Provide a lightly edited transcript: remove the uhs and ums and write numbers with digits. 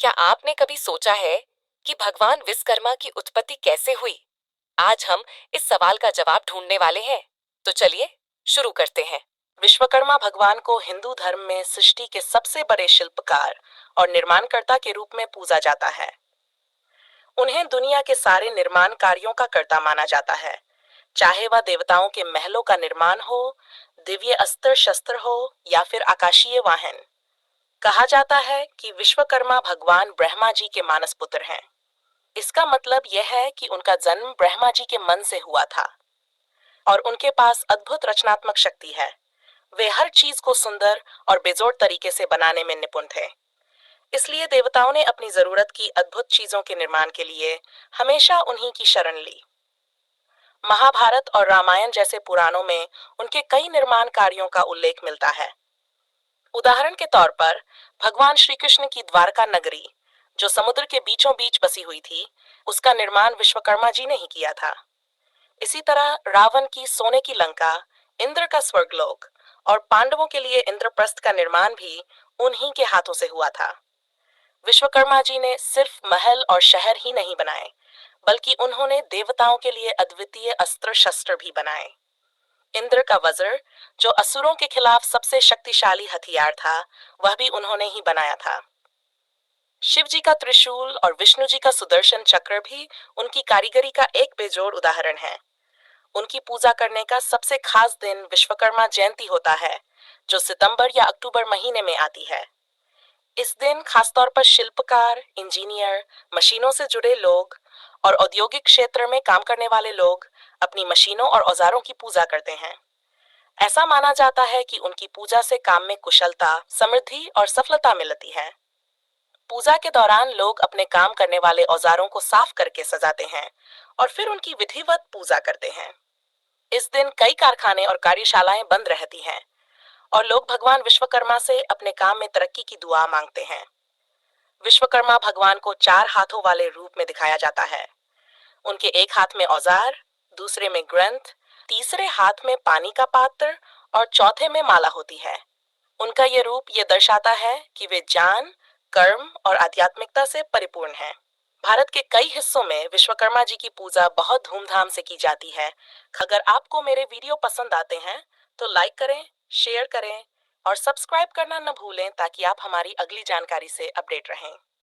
क्या आपने कभी सोचा है कि भगवान विश्वकर्मा की उत्पत्ति कैसे हुई? आज हम इस सवाल का जवाब ढूंढने वाले हैं। तो चलिए शुरू करते हैं। विश्वकर्मा भगवान को हिंदू धर्म में सृष्टि के सबसे बड़े शिल्पकार और निर्माणकर्ता के रूप में पूजा जाता है। उन्हें दुनिया के सारे निर्माण कार्यों का कर्ता माना जाता है, चाहे वह देवताओं के महलों का निर्माण हो, दिव्य अस्त्र शस्त्र हो या फिर आकाशीय वाहन। कहा जाता है कि विश्वकर्मा भगवान ब्रह्मा जी के मानस पुत्र हैं। इसका मतलब यह है कि उनका जन्म ब्रह्मा जी के मन से हुआ था और उनके पास अद्भुत रचनात्मक शक्ति है। वे हर चीज को सुंदर और बेजोड़ तरीके से बनाने में निपुण थे। इसलिए देवताओं ने अपनी जरूरत की अद्भुत चीजों के निर्माण के लिए हमेशा उन्हीं की शरण ली। महाभारत और रामायण जैसे पुराणों में उनके कई निर्माण कार्यों का उल्लेख मिलता है। उदाहरण के तौर पर भगवान श्री कृष्ण की द्वारका नगरी, जो समुद्र के बीचों बीच बसी हुई थी, उसका निर्माण विश्वकर्मा जी ने ही किया था। इसी तरह रावण की सोने की लंका, इंद्र का स्वर्गलोक और पांडवों के लिए इंद्रप्रस्थ का निर्माण भी उन्हीं के हाथों से हुआ था। विश्वकर्मा जी ने सिर्फ महल और शहर ही नहीं बनाए, बल्कि उन्होंने देवताओं के लिए अद्वितीय अस्त्र शस्त्र भी बनाए। इंद्र का वज्र, जो असुरों के खिलाफ सबसे शक्तिशाली हथियार था, वह भी उन्होंने ही बनाया था। शिव जी का त्रिशूल और विष्णु जी का सुदर्शन चक्र भी उनकी कारीगरी का एक बेजोड़ उदाहरण है। उनकी पूजा करने का सबसे खास दिन विश्वकर्मा जयंती होता है, जो सितंबर या अक्टूबर महीने में आती है। इस दिन खासतौर पर शिल्पकार, इंजीनियर, मशीनों से जुड़े लोग और औद्योगिक क्षेत्र में काम करने वाले लोग अपनी मशीनों और औजारों की पूजा करते हैं। ऐसा माना जाता है कि उनकी पूजा से काम में कुशलता, समृद्धि और सफलता मिलती है। पूजा के दौरान लोग अपने काम करने वाले औजारों को साफ करके सजाते हैं और फिर उनकी विधिवत पूजा करते हैं। इस दिन कई कारखाने और कार्यशालाएं बंद रहती हैं और लोग भगवान विश्वकर्मा से अपने काम में तरक्की की दुआ मांगते हैं। विश्वकर्मा भगवान को चार हाथों वाले रूप में दिखाया जाता है। उनके एक हाथ में औजार, दूसरे में ग्रंथ, तीसरे हाथ में पानी का पात्र और चौथे में माला होती है। उनका ये रूप ये दर्शाता है कि वे ज्ञान, कर्म और आध्यात्मिकता से परिपूर्ण हैं। भारत के कई हिस्सों में विश्वकर्मा जी की पूजा बहुत धूमधाम से की जाती है। अगर आपको मेरे वीडियो पसंद आते हैं तो लाइक करें, शेयर करें और सब्सक्राइब करना न भूलें, ताकि आप हमारी अगली जानकारी से अपडेट रहें।